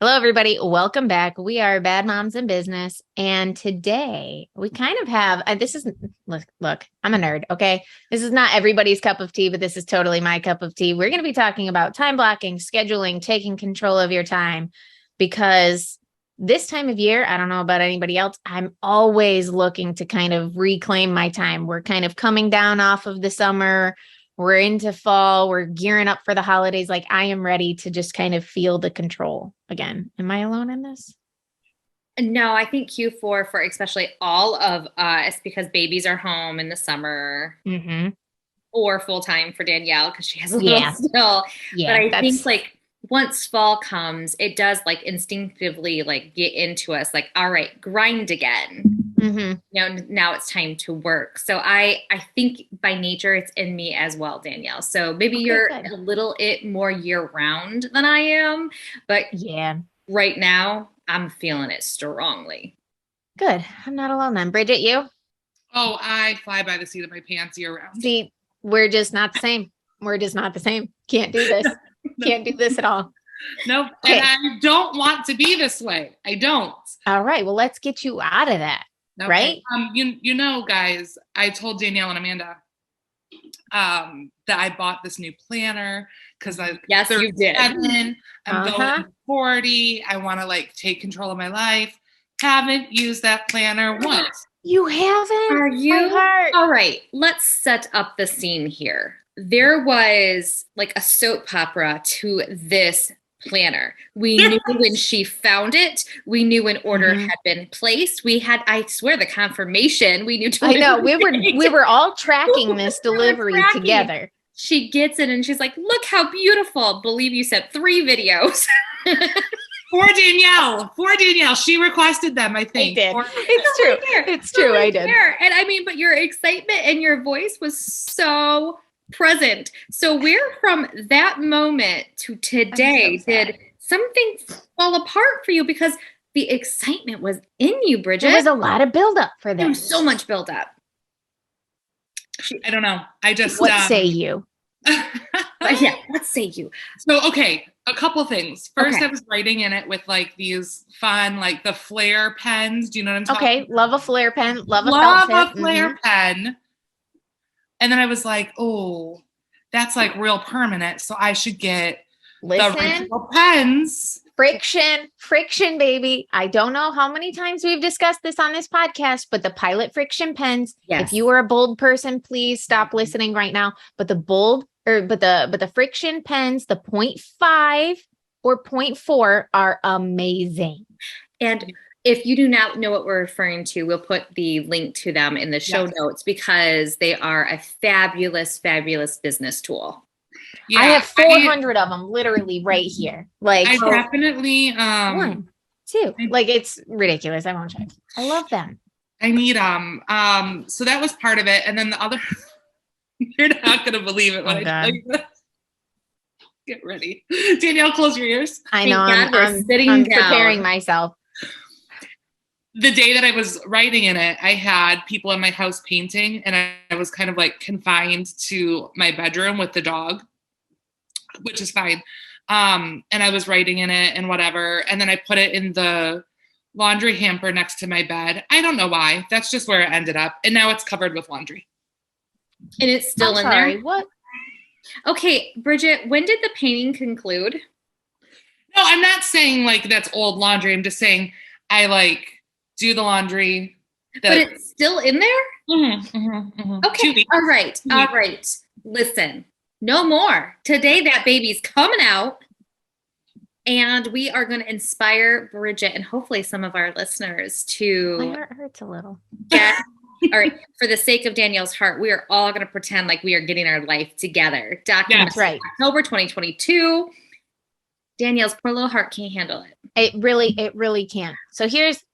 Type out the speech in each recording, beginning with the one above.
Hello, everybody. Welcome back. We are Bad Moms in Business. And today we kind of have, look, I'm a nerd. Okay. This is not everybody's cup of tea, but this is totally my cup of tea. We're going to be talking about time blocking, scheduling, taking control of your time, because this time of year, I don't know about anybody else, I'm always looking to kind of reclaim my time. We're kind of coming down off of the summer. We're into fall. We're gearing up for the holidays. Like, I am ready to just kind of feel the control again. Am I alone in this? No, I think Q4 for especially all of us because babies are home in the summer Mm-hmm. or full time for Danielle because she has a little Yeah. still. But Yeah. I think That's like once fall comes, it does like instinctively like get into us like, all right, grind again. mm-hmm. Now it's time to work. So I think by nature it's in me as well, Danielle. So maybe Okay, you're good. a little it more year round than I am, but Yeah. right now I'm feeling it strongly. Good. I'm not alone then. Bridget, you? Oh, I fly by the seat of my pants year round. See, we're just not the same. We're just not the same. Can't do this. Can't do this at all. Nope. Okay. And I don't want to be this way. I don't. All right. Well, let's get you out of that. Okay. Right? You know, guys, I told Danielle and Amanda that I bought this new planner because I'm Yes, you did. 37, I'm Uh-huh. going 40. I want to like take control of my life. Haven't used that planner once. You haven't? Are My you? heart. All right, let's set up the scene here. There was like a soap opera to this planner. We knew when she found it. We knew an order Mhm. had been placed. We had, I swear, the confirmation. We knew. I know. We were all tracking this delivery tracking. together. She gets it and she's like, "Look how beautiful!" Believe you sent 3 videos. For Danielle, she requested them. I think. I did. It's true. It's true. I did. And I mean, but your excitement and your voice was so present. So where from that moment to today did something fall apart for you? Because the excitement was in you, Bridgette. There was a lot of buildup for There was this. so much buildup. I don't know. I just What say you? Yeah, let's say you. So, okay, a couple things. First, Okay. I was writing in it with like these fun, like the flare pens. Do you know what I'm talking Okay, love a flare pen, love a Love felt a tip. flare pen. And then I was like, oh, that's like real permanent. So I should get the Listen, original pens. friction, baby. I don't know how many times we've discussed this on this podcast, but the Pilot friction pens. Yes. If you are a bold person, please stop listening right now. But the friction pens, the 0.5 or 0.4 are amazing. And if you do not know what we're referring to, we'll put the link to them in the show notes because they are a fabulous, fabulous business tool. Yeah, I have 400 of them literally right here. Like, I definitely 1, 2. Like, it's ridiculous. I won't check. I love them. I need so that was part of it. And then the other you're not gonna believe it when I tell you this. Get ready. Danielle, close your ears. I know. I'm preparing myself. The day that I was writing in it, I had people in my house painting, and I was kind of like confined to my bedroom with the dog, which is fine. And I was writing in it and whatever. And then I put it in the laundry hamper next to my bed. I don't know why. That's just where it ended up. And now it's covered with laundry. And it's still in there? What? Okay, Bridgette, when did the painting conclude? No, I'm not saying like that's old laundry. I'm just saying I like do the laundry. But it's still in there? Mm-hmm. Okay, all right. Listen, no more. Today that baby's coming out. And we are going to inspire Bridgette and hopefully some of our listeners to. My heart hurts a little. All right, for the sake of Danielle's heart, we are all going to pretend like we are getting our life together. Document right. October 2022. Danielle's poor little heart can't handle it. It really can't. So here's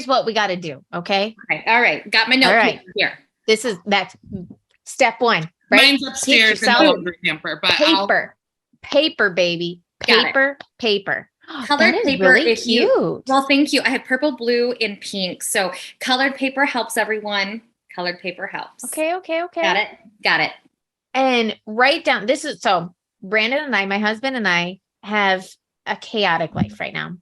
what we got to do. Okay. All right. Got my note here. That's step 1. Right? Mine's upstairs in the laundry hamper, but paper, baby. Paper. Colored paper really cute. Well, thank you. I have purple, blue, and pink. So colored paper helps everyone. Colored paper helps. Okay. Got it. And write down. So Brandon and I, my husband and I, have a chaotic life right now.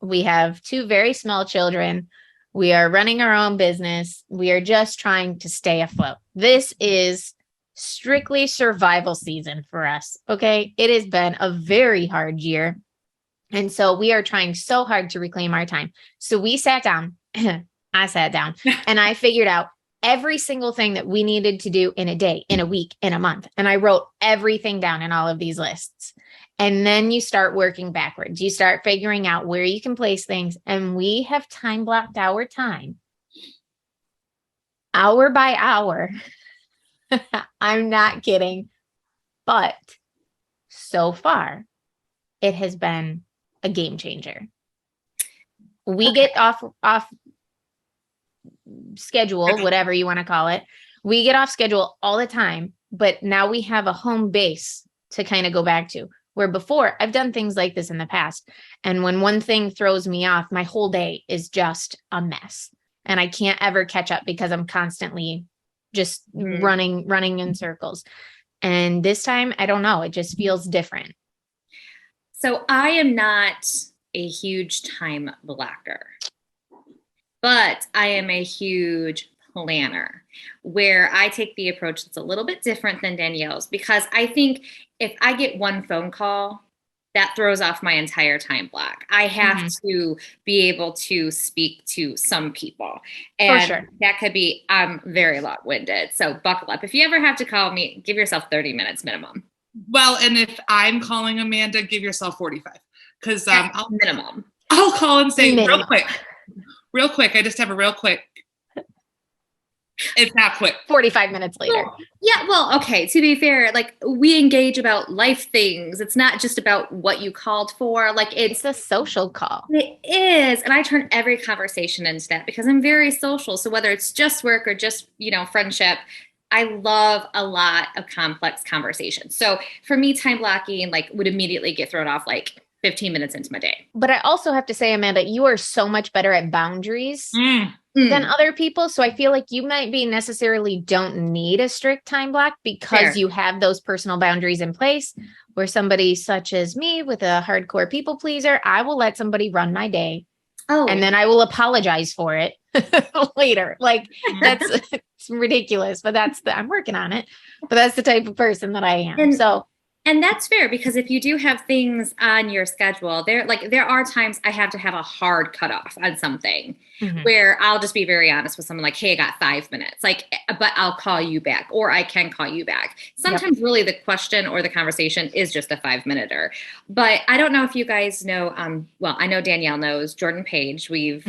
We have 2 very small children. We are running our own business. We are just trying to stay afloat. This is strictly survival season for us. Okay. It has been a very hard year. And so we are trying so hard to reclaim our time. So we sat down, I sat down and I figured out every single thing that we needed to do in a day, in a week, in a month. And I wrote everything down in all of these lists. And then you start working backwards. You start figuring out where you can place things. And we have time blocked our time, hour by hour. I'm not kidding. But so far, it has been a game changer. We get off schedule, whatever you want to call it. We get off schedule all the time, but now we have a home base to kind of go back to. Where before I've done things like this in the past. And when one thing throws me off, my whole day is just a mess. And I can't ever catch up because I'm constantly just running in circles. And this time, I don't know, it just feels different. So I am not a huge time blocker, but I am a huge planner, where I take the approach that's a little bit different than Danielle's, because I think if I get one phone call, that throws off my entire time block. I have to be able to speak to some people. And for sure. That could be, I'm very long-winded. So buckle up. If you ever have to call me, give yourself 30 minutes minimum. Well, and if I'm calling Amanda, give yourself 45. Because minimum. I'll call and say real quick. I just have a real quick. It's not quick. 45 minutes later. Well, okay. To be fair, like, we engage about life things. It's not just about what you called for. Like, it's a social call. It is. And I turn every conversation into that because I'm very social. So whether it's just work or just, friendship, I love a lot of complex conversations. So for me, time blocking, would immediately get thrown off 15 minutes into my day. But I also have to say, Amanda, you are so much better at boundaries than other people. So I feel like you might be necessarily don't need a strict time block because you have those personal boundaries in place. Where somebody such as me with a hardcore people pleaser, I will let somebody run my day. Oh. And then I will apologize for it later. That's it's ridiculous, but I'm working on it. But that's the type of person that I am. And that's fair, because if you do have things on your schedule, there are times I have to have a hard cutoff on something where I'll just be very honest with someone, hey, I got 5 minutes, but I'll call you back, or I can call you back. Sometimes really the question or the conversation is just a 5-minute-er. But I don't know if you guys know, I know Danielle knows Jordan Page. We've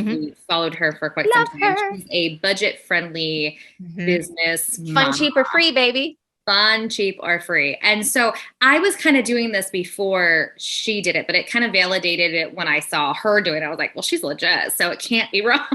followed her for quite some time. She's a budget-friendly business fun, mom. cheap, or free, baby. Fun, cheap, or free. And so I was kind of doing this before she did it, but it kind of validated it when I saw her doing it. I was like, well, she's legit, so it can't be wrong.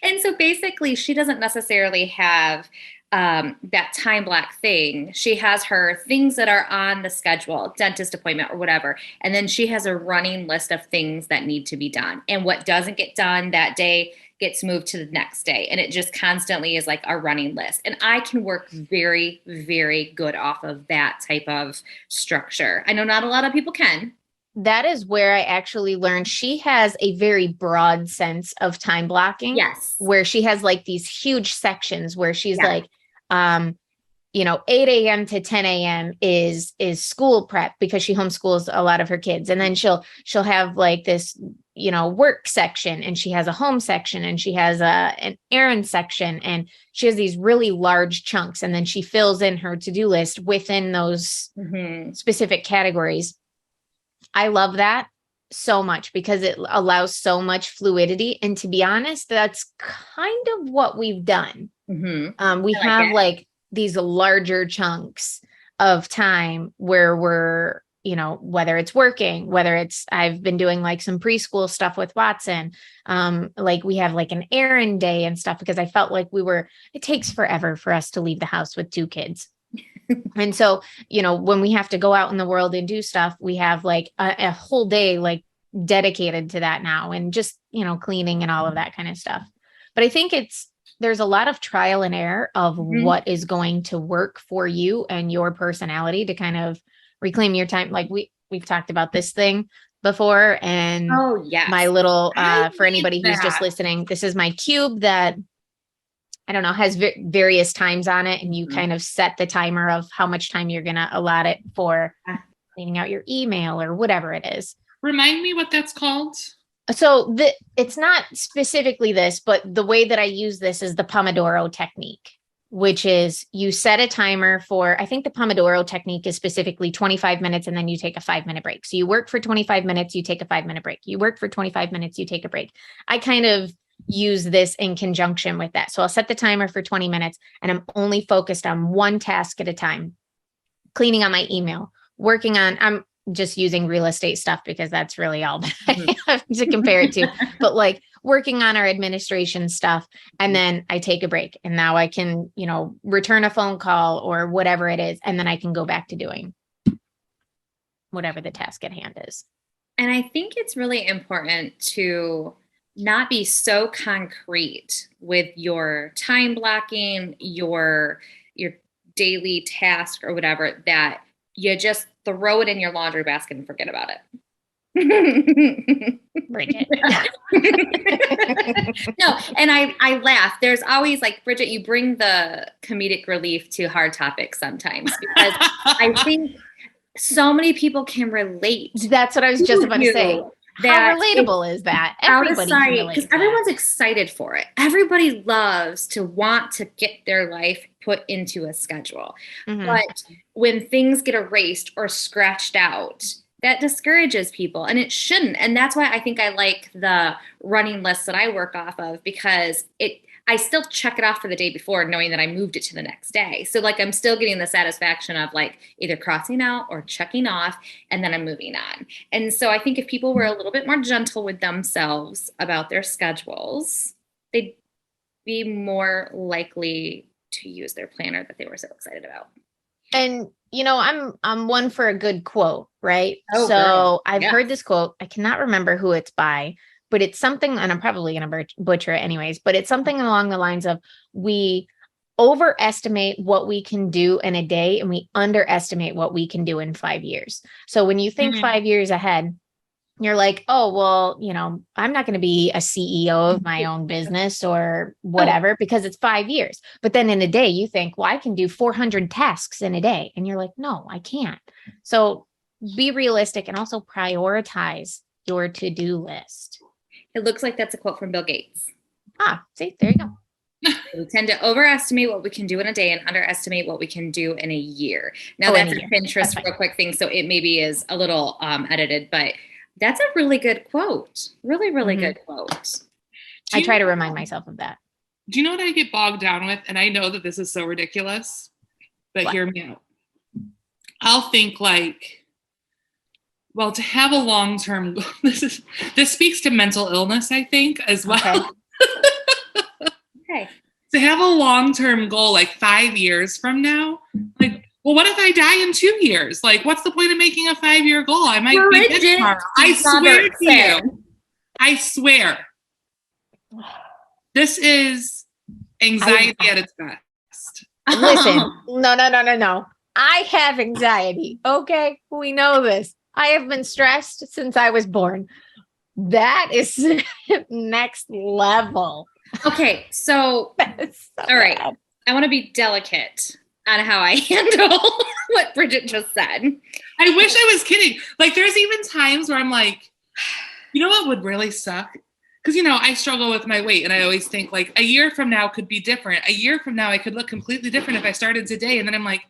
And so basically, she doesn't necessarily have that time block thing. She has her things that are on the schedule, dentist appointment or whatever. And then she has a running list of things that need to be done. And what doesn't get done that day gets moved to the next day. And it just constantly is a running list. And I can work very, very good off of that type of structure. I know not a lot of people can. That is where I actually learned she has a very broad sense of time blocking. Yes. Where she has these huge sections where she's 8 a.m. to 10 a.m. is school prep, because she homeschools a lot of her kids. And then she'll have this, work section, and she has a home section, and she has an errand section, and she has these really large chunks. And then she fills in her to-do list within those specific categories. I love that so much because it allows so much fluidity. And to be honest, that's kind of what we've done. We have these larger chunks of time where we're, whether it's working, whether it's, I've been doing some preschool stuff with Watson. We have an errand day and stuff, because I felt it takes forever for us to leave the house with 2 kids. And so, when we have to go out in the world and do stuff, we have a whole day, dedicated to that now, and just, cleaning and all of that kind of stuff. But I think there's a lot of trial and error of what is going to work for you and your personality to kind of reclaim your time. We've talked about this thing before. And Oh, yes. my little, I for anybody need who's just that. listening, this is my cube that I don't know, has various times on it. And you kind of set the timer of how much time you're going to allot it for cleaning out your email or whatever it is. Remind me what that's called. So it's not specifically this, but the way that I use this is the Pomodoro technique, which is you set a timer for, I think the Pomodoro technique is specifically 25 minutes and then you take a 5-minute break. So you work for 25 minutes, you take a 5-minute break. You work for 25 minutes, you take a break. I kind of use this in conjunction with that. So I'll set the timer for 20 minutes and I'm only focused on one task at a time, cleaning on my email, working on, I'm just using real estate stuff because that's really all that I have to compare it to, but like working on our administration stuff. And then I take a break and now I can, return a phone call or whatever it is. And then I can go back to doing whatever the task at hand is. And I think it's really important to not be so concrete with your time blocking, your daily task or whatever, that you just throw it in your laundry basket and forget about it. Bridgette. No, and I laugh. There's always like, Bridgette, you bring the comedic relief to hard topics sometimes, because I think so many people can relate. That's what I was just about to say. How relatable is that? Everybody can relate. Because everyone's excited for it. Everybody loves to want to get their life put into a schedule. Mm-hmm. But when things get erased or scratched out, that discourages people, and it shouldn't. And that's why I think I like the running list that I work off of, because I still check it off for the day before, knowing that I moved it to the next day. So like, I'm still getting the satisfaction of like either crossing out or checking off, and then I'm moving on. And so I think if people were a little bit more gentle with themselves about their schedules, they'd be more likely to use their planner that they were so excited about. And I'm one for a good quote, right? Oh, so girl. I've heard this quote. I cannot remember who it's by, but it's something, and I'm probably going to butcher it anyways, but it's something along the lines of, we overestimate what we can do in a day and we underestimate what we can do in 5 years. So when you think 5 years ahead, you're like, oh, well, I'm not going to be a CEO of my own business or whatever because it's 5 years. But then in a day, you think, well, I can do 400 tasks in a day. And you're like, no, I can't. So be realistic and also prioritize your to-do list. It looks like that's a quote from Bill Gates. See, there you go. We tend to overestimate what we can do in a day and underestimate what we can do in a year. Now that's a Pinterest real quick thing, so it maybe is a little edited, but that's a really good quote. Really, really good quote. I try to remind myself of that. Do you know what I get bogged down with? And I know that this is so ridiculous, but hear me out. I'll think like, well, to have a long-term goal, this speaks to mental illness, I think, as well. Okay. To have a long-term goal, like 5 years from now, like, well, what if I die in 2 years? Like, what's the point of making a 5-year goal? I might be dead tomorrow. I swear to you. I swear. This is anxiety at its best. Listen, no. I have anxiety. Okay, we know this. I have been stressed since I was born. That is next level. Okay, so all right. Bad. I want to be delicate on how I handle what Bridgette just said. I wish I was kidding. Like, there's even times where I'm like, you know what would really suck? Because, I struggle with my weight, and I always think, like, a year from now could be different. A year from now, I could look completely different if I started today. And then I'm like,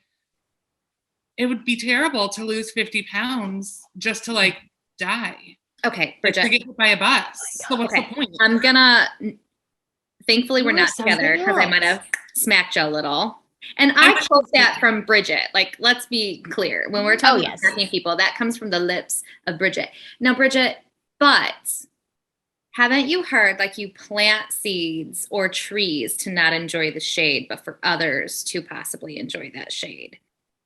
it would be terrible to lose 50 pounds just to, like, die. Okay, Bridgette. To get hit by a bus. So what's the point? I'm going to... Thankfully, we're not together because I might have smacked you a little. And I quote that from Bridgette. Like, let's be clear. When we're talking about smacking people, that comes from the lips of Bridgette. Now, Bridgette, but haven't you heard, like, you plant seeds or trees to not enjoy the shade, but for others to possibly enjoy that shade?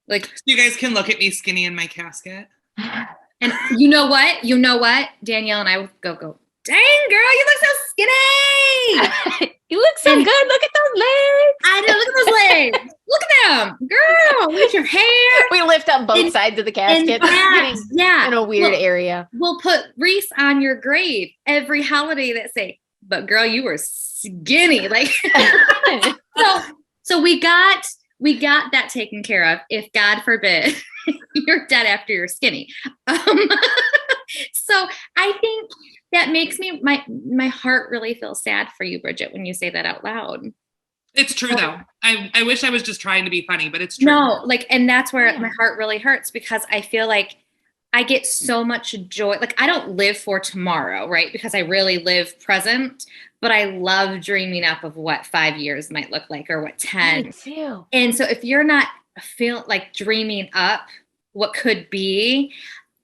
Like, you guys can look at me skinny in my casket. And you know what? Danielle and I will go. dang, girl, you look so skinny. You look so good. Look at those legs. I know. Look at those legs. Look at them. Girl, look at your hair. We lift up both sides of the casket. Yeah. In a weird area. We'll put wreaths on your grave every holiday that say, but girl, you were skinny. Like, so we got that taken care of. If God forbid you're dead after you're skinny. So I think that makes me, my heart really feels sad for you, Bridgette, when you say that out loud. It's true though. I wish I was just trying to be funny, but it's true. No, like, and that's where my heart really hurts, because I feel like I get so much joy. Like, I don't live for tomorrow, right? Because I really live present, but I love dreaming up of what 5 years might look like, or what 10. Me too. And so if you're not dreaming up what could be,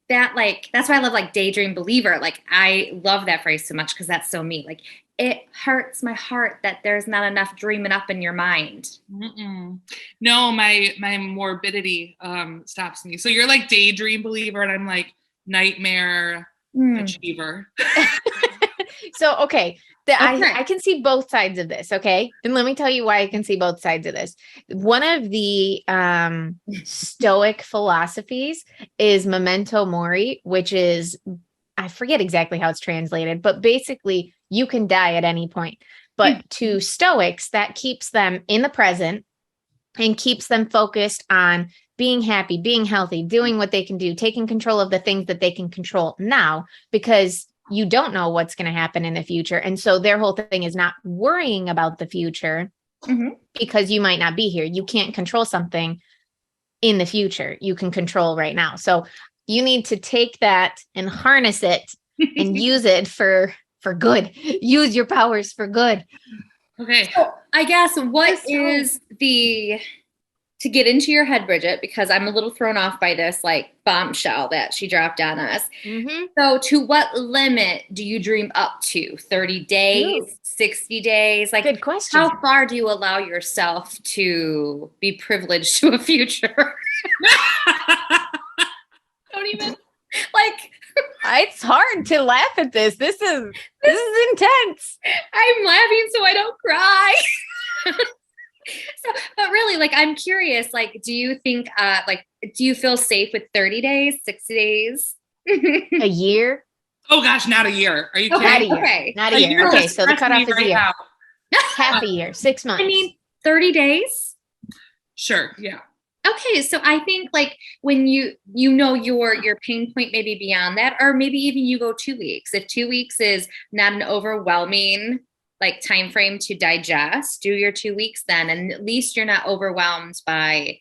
that, like, that's why I love, like, daydream believer. Like, I love that phrase so much, because that's so me. Like, it hurts my heart that there's not enough dreaming up in your mind. Mm-mm. No, my morbidity stops me. So you're like daydream believer, and I'm like nightmare achiever. So, okay. I can see both sides of this. Okay. And let me tell you why I can see both sides of this. One of the Stoic philosophies is memento mori, which is, I forget exactly how it's translated, but basically you can die at any point. But to Stoics, that keeps them in the present and keeps them focused on being happy, being healthy, doing what they can do, taking control of the things that they can control now, because you don't know what's going to happen in the future. And so their whole thing is not worrying about the future because you might not be here. You can't control something in the future. You can control right now. So you need to take that and harness it and use it for good. Use your powers for good. Okay. So I guess to get into your head, Bridgette, because I'm a little thrown off by this like bombshell that she dropped on us. Mm-hmm. So to what limit do you dream up to? 30 days, 60 days? Like, good question. How far do you allow yourself to be privileged to a future? Don't even like. It's hard to laugh at this. This is intense. I'm laughing so I don't cry. But really, like, I'm curious, like, do you think, do you feel safe with 30 days, 60 days? A year? Oh gosh, not a year. Are you kidding? Not a year. Okay. Not a year. Okay, so the cutoff is a year. Half a year, 6 months. I mean, 30 days? Sure, yeah. Okay, so I think like when you know your pain point maybe beyond that, or maybe even you go 2 weeks. If 2 weeks is not an overwhelming like time frame to digest, do your 2 weeks then, and at least you're not overwhelmed by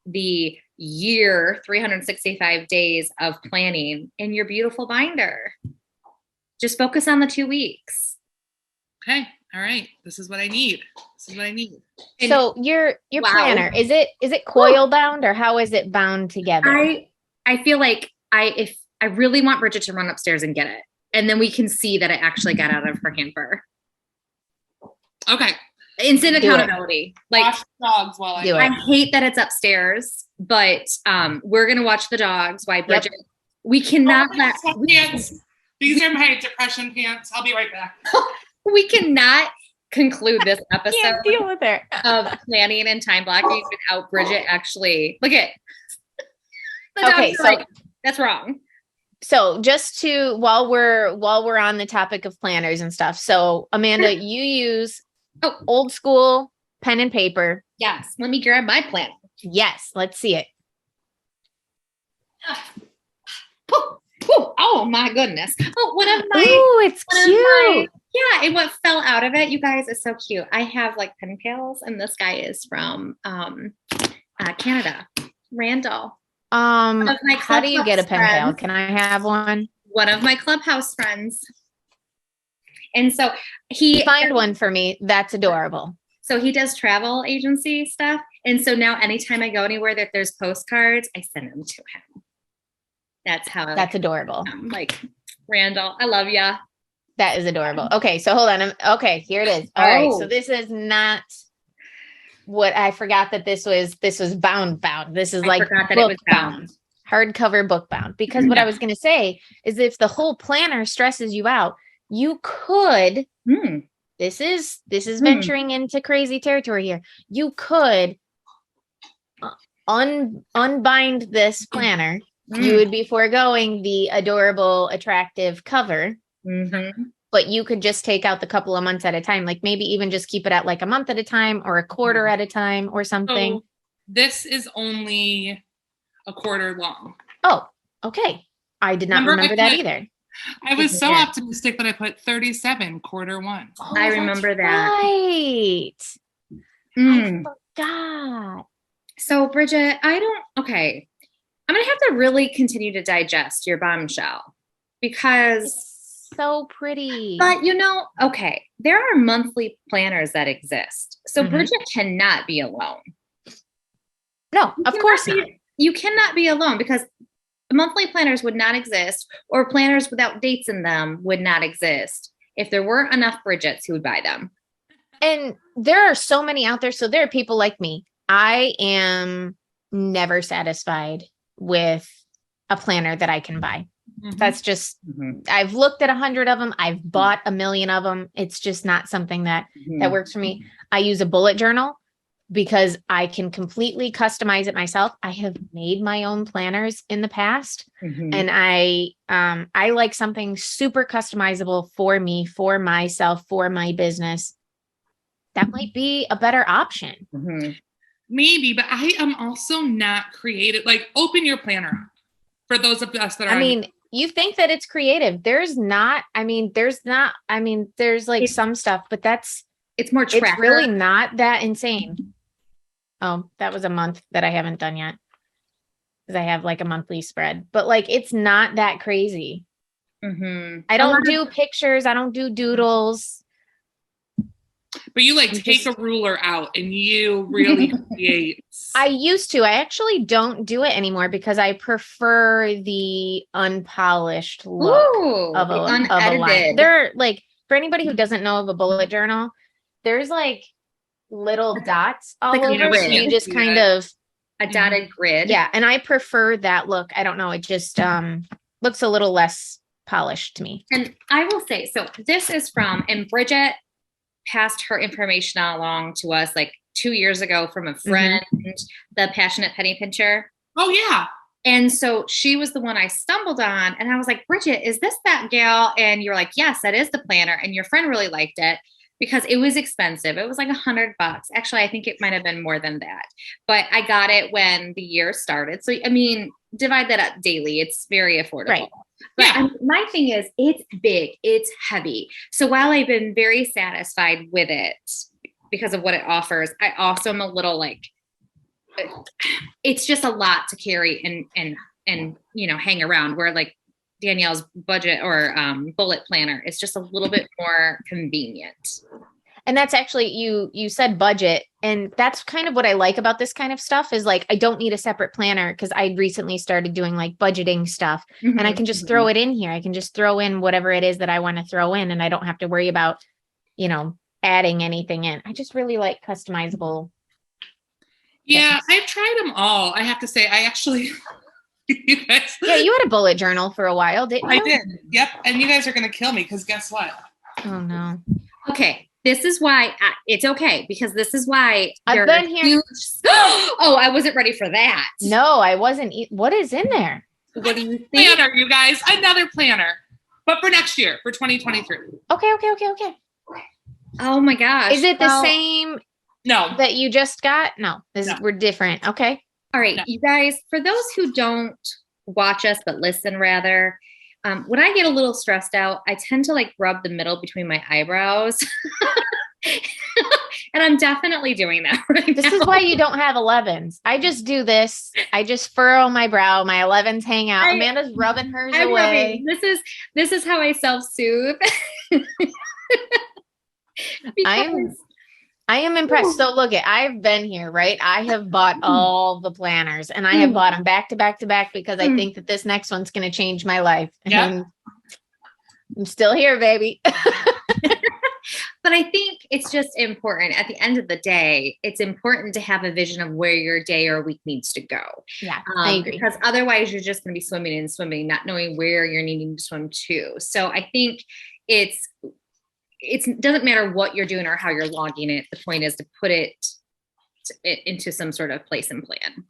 the year, 365 days of planning in your beautiful binder. Just focus on the 2 weeks. Okay. All right. This is what I need. So your planner, is it coil bound, or how is it bound together? I feel like if I really want Bridgette to run upstairs and get it, and then we can see that it actually got out of her hamper. Okay. Instant accountability. Like, watch dogs while I hate that it's upstairs, but we're gonna watch the dogs. Why, Bridgette? Yep. We cannot let pants. These are my depression pants. I'll be right back. We cannot conclude this episode Can't deal with it. of planning and time blocking without Bridgette actually look at. Okay, so like, that's wrong. So just to while we're on the topic of planners and stuff. So Amanda, you use old school pen and paper. Yes. Let me grab my planner. Yes, let's see it. Oh my goodness. Oh, one of my. Ooh, it's cute. Yeah, and what fell out of it, you guys, is so cute. I have like pen pals, and this guy is from Canada, Randall. How do you get a pen pal? Can I have one? One of my Clubhouse friends. And so find one for me. That's adorable. So he does travel agency stuff. And so now anytime I go anywhere that there's postcards, I send them to him. That's adorable. Like, Randall, I love ya. That is adorable. Okay, so hold on. Okay, here it is. All right. So this is not what I forgot that this was bound. This is like book bound. Hardcover book bound. Because what I was going to say is if the whole planner stresses you out, you could, Hmm. this is venturing into crazy territory here. You could unbind this planner. You would be foregoing the adorable, attractive cover. Mm-hmm. But you could just take out the couple of months at a time, like maybe even just keep it at like a month at a time or a quarter at a time or something. So this is only a quarter long. Oh, okay. I did not remember that either. I was so optimistic that I put 37 quarter one. Oh, I remember that. Right. I forgot. So Bridgette, I'm going to have to really continue to digest your bombshell because so pretty. But okay, there are monthly planners that exist. So Bridgette cannot be alone. No, of course not. You cannot be alone because monthly planners would not exist, or planners without dates in them would not exist if there weren't enough Bridgettes who would buy them. And there are so many out there. So there are people like me. I am never satisfied with a planner that I can buy. That's just, I've looked at 100 of them. I've bought a million of them. It's just not something that works for me. I use a bullet journal because I can completely customize it myself. I have made my own planners in the past, and I like something super customizable for me, for myself, for my business. That might be a better option. Maybe, but I am also not creative. Like, open your planner up for those of us that are. You think that it's creative. There's like some stuff, but it's more tracker. It's really not that insane. Oh, that was a month that I haven't done yet because I have like a monthly spread, but like, it's not that crazy. I don't do pictures. I don't do doodles. But you take a ruler out and you really create. I used to. I actually don't do it anymore because I prefer the unpolished look of a line. There, for anybody who doesn't know of a bullet journal, there's little dots all over. So you just kind of a dotted grid. Yeah, and I prefer that look. I don't know. It just looks a little less polished to me. And I will say, so this is from, and Bridgette passed her information along to us 2 years ago from a friend, the Passionate Penny Pincher. Oh, yeah. And so she was the one I stumbled on. And I was like, Bridgette, is this that gal? And you're like, yes, that is the planner. And your friend really liked it because it was expensive. It was like $100. Actually, I think it might have been more than that. But I got it when the year started. So, divide that up daily. It's very affordable. Right. But my thing is, it's big, it's heavy. So while I've been very satisfied with it because of what it offers, I also am a little it's just a lot to carry and hang around. Where Danielle's budget or bullet planner is just a little bit more convenient. And that's actually, you said budget. And that's kind of what I like about this kind of stuff is I don't need a separate planner because I recently started doing budgeting stuff and I can just throw it in here. I can just throw in whatever it is that I want to throw in and I don't have to worry about, adding anything in. I just really like customizable. Yeah, I've tried them all. I have to say, I actually... you guys... Yeah, you had a bullet journal for a while, didn't you? I did. Yep. And you guys are going to kill me because guess what? Oh, no. Okay. This is why it's okay because this is why I've been here. Oh, I wasn't ready for that. No, I wasn't. What is in there? What do you think? Planner, you guys. Another planner, but for next year, for 2023. Okay. Oh my gosh. Is it the same? No. That you just got? No. We're different. Okay. All right, you guys. For those who don't watch us but listen, rather. When I get a little stressed out, I tend to rub the middle between my eyebrows. And I'm definitely doing that right now. This is why you don't have 11s. I just do this. I just furrow my brow. My 11s hang out. Amanda's rubbing hers away. This is how I self-soothe. I am impressed. So look I've been here, right? I have bought all the planners and I have bought them back to back to back because I think that this next one's going to change my life. Yeah. I'm still here, baby. But I think it's just important at the end of the day, it's important to have a vision of where your day or week needs to go. Yeah, I agree. Because otherwise you're just going to be swimming and swimming, not knowing where you're needing to swim to. So I think it doesn't matter what you're doing or how you're logging it. The point is to put it into some sort of place and plan.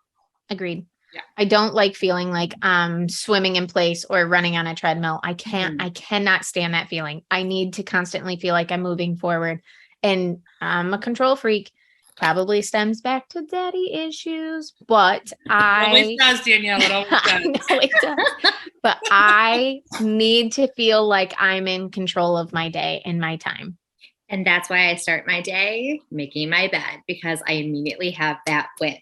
Agreed. Yeah. I don't like feeling like I'm swimming in place or running on a treadmill. I cannot stand that feeling. I need to constantly feel like I'm moving forward. And I'm a control freak. Probably stems back to daddy issues, but It always does, Danielle. It always does. I know it does. But I need to feel like I'm in control of my day and my time. And that's why I start my day making my bed, because I immediately have that win.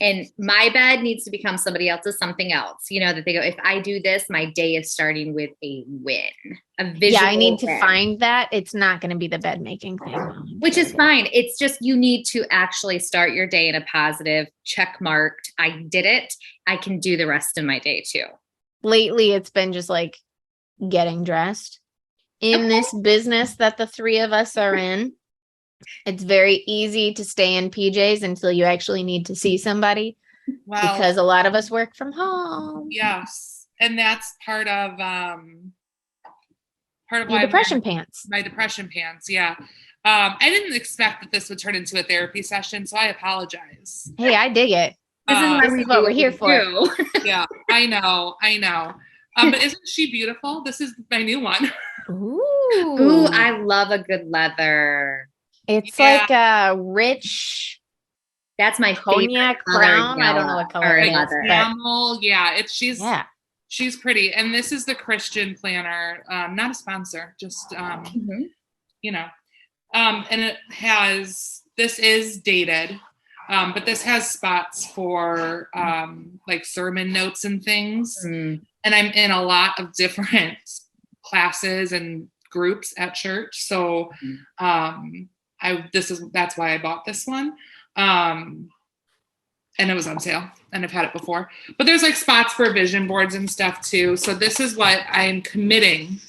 And my bed needs to become somebody else's something else. You know, that they go, if I do this, my day is starting with a win, a visual Yeah, I need to win. find that. It's not going to be the bed making thing. Which is fine. It's just, you need to actually start your day in a positive, check marked. I did it. I can do the rest of my day too. Lately, it's been just like getting dressed in this business that the three of us are in. It's very easy to stay in PJs until you actually need to see somebody, because a lot of us work from home. Yes. And that's part of your depression pants. My depression pants. Yeah. I didn't expect that this would turn into a therapy session, so I apologize. Hey, I dig it. This is what we're here for. Yeah, I know. But isn't she beautiful? This is my new one. Ooh, I love a good leather. It's like a rich. That's my cognac brown. I don't know what color it is. Camel. Yeah, she's pretty. And this is the Christian planner. Not a sponsor, just you know. And this is dated. But this has spots for like sermon notes and things. And I'm in a lot of different classes and groups at church. So that's why I bought this one. And it was on sale, and I've had it before. But there's like spots for vision boards and stuff too. So this is what I'm committing.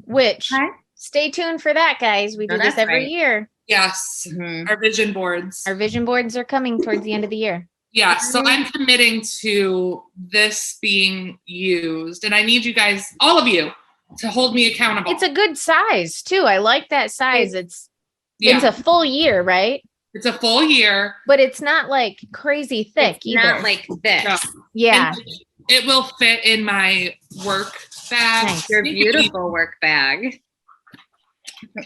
Which stay tuned for that, guys. We do this every year. Yes. Our vision boards. Our vision boards are coming towards the end of the year. Yeah. So I'm committing to this being used, and I need you guys, all of you, to hold me accountable. It's a good size too. I like that size. It's a full year, right? It's a full year. But it's not like crazy thick either. Not like this. No. Yeah. And it will fit in my work bag. Nice. Your beautiful work bag.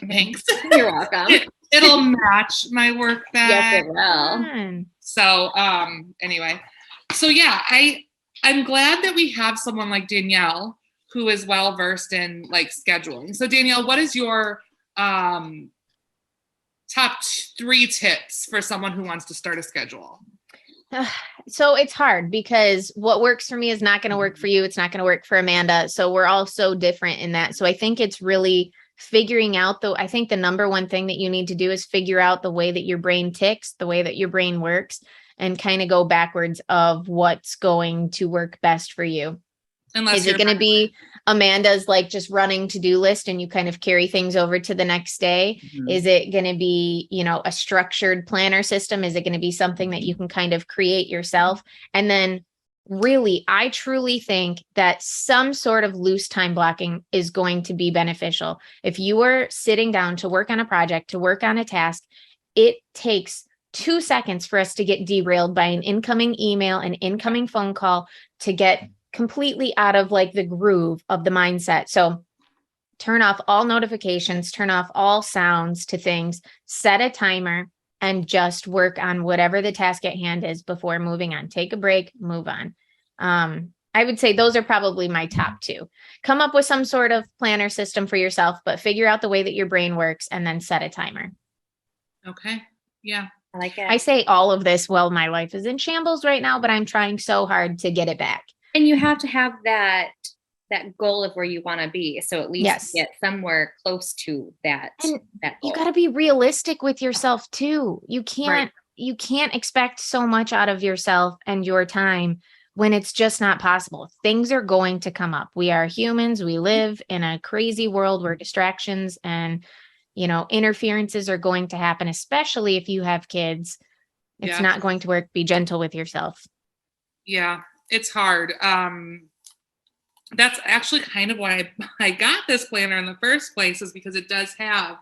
Thanks. You're welcome. It'll match my work bag. Yes, it will. So anyway. So yeah, I'm glad that we have someone like Danielle who is well versed in like scheduling. So Danielle, what is your top 3 tips for someone who wants to start a schedule? So it's hard because what works for me is not going to work for you. It's not going to work for Amanda. So we're all so different in that. So I think it's really figuring out I think the number one thing that you need to do is figure out the way that your brain ticks, the way that your brain works, and kind of go backwards of what's going to work best for you. Is it going to be Amanda's like just running to-do list and you kind of carry things over to the next day? Mm-hmm. Is it going to be, a structured planner system? Is it going to be something that you can kind of create yourself? And then really, I truly think that some sort of loose time blocking is going to be beneficial. If you are sitting down to work on a project, to work on a task, it takes 2 seconds for us to get derailed by an incoming email, an incoming phone call, to get completely out of like the groove of the mindset. So turn off all notifications, turn off all sounds to things, set a timer, and just work on whatever the task at hand is before moving on. Take a break, move on. I would say those are probably my top 2. Come up with some sort of planner system for yourself, but figure out the way that your brain works and then set a timer. Okay. Yeah. I like it. I say all of this while my life is in shambles right now, but I'm trying so hard to get it back. And you have to have that goal of where you want to be. So at least get somewhere close to that. And that goal. You got to be realistic with yourself too. You can't expect so much out of yourself and your time when it's just not possible. Things are going to come up. We are humans. We live in a crazy world where distractions and, interferences are going to happen, especially if you have kids. It's not going to work. Be gentle with yourself. Yeah. It's hard. that's actually kind of why I got this planner in the first place, is because it does have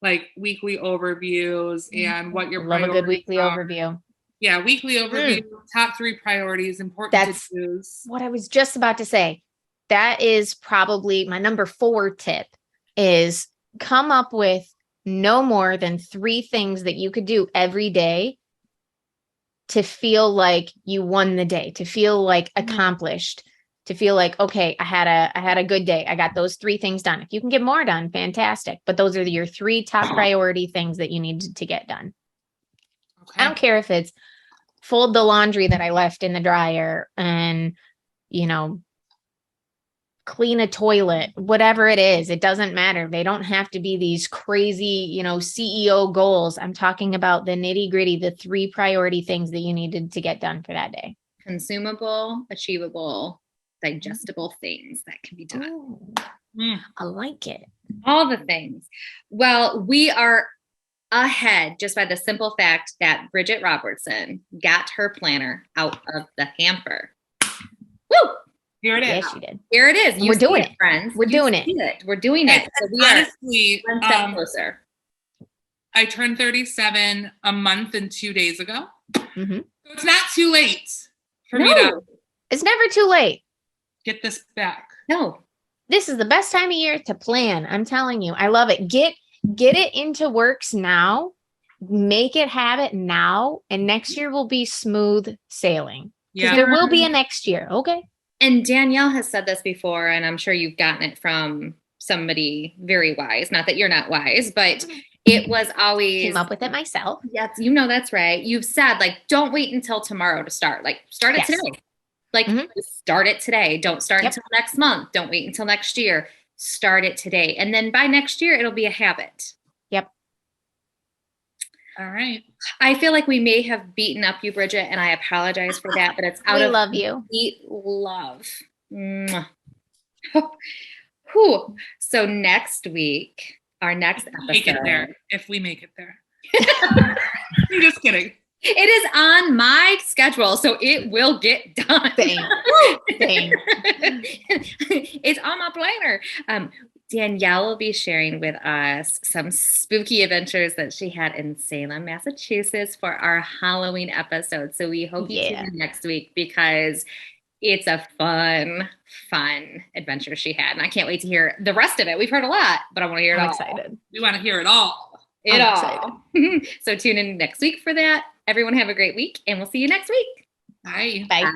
like weekly overviews and what your Love a good weekly are. overview. Yeah, weekly overview, top 3 priorities, important to choose. What I was just about to say. That is probably my number 4 tip, is come up with no more than 3 things that you could do every day to feel like you won the day, to feel like accomplished, to feel like, okay, I had a good day. I got those 3 things done. If you can get more done, fantastic. But those are your 3 top priority things that you need to get done. Okay. I don't care if it's fold the laundry that I left in the dryer and, clean a toilet, whatever it is, it doesn't matter. They don't have to be these crazy, CEO goals. I'm talking about the nitty gritty, the 3 priority things that you needed to get done for that day. Consumable, achievable, digestible things that can be done. I like it. All the things. Well, we are ahead just by the simple fact that Bridgette Robertson got her planner out of the hamper. Woo! Here it is. Yes, she did. Here it is. We're doing it, friends. We're doing it. We're doing it. So we honestly, are one step closer. I turned 37 a month and 2 days ago. Mm-hmm. So it's not too late for me to. It's never too late. Get this back. No. This is the best time of year to plan. I'm telling you. I love it. Get it into works now. Make it habit now. And next year will be smooth sailing. Because there will be a next year. Okay. And Danielle has said this before, and I'm sure you've gotten it from somebody very wise. Not that you're not wise, but it was always... Came up with it myself. Yes, that's right. You've said, don't wait until tomorrow to start. Start it today. Start it today. Don't start until next month. Don't wait until next year. Start it today. And then by next year, it'll be a habit. Yep. All right. I feel like we may have beaten up you, Bridgette, and I apologize for that, but it's out of love you. Love. Whew. So next week, our next episode. Make it there. If we make it there. I'm just kidding. It is on my schedule, so it will get done. Dang. It's on my planner. Danielle will be sharing with us some spooky adventures that she had in Salem, Massachusetts for our Halloween episode. So we hope you tune in next week, because it's a fun adventure she had. And I can't wait to hear the rest of it. We've heard a lot, but I want to hear it all. Excited. We want to hear it all. So tune in next week for that. Everyone have a great week, and we'll see you next week. Bye. Bye.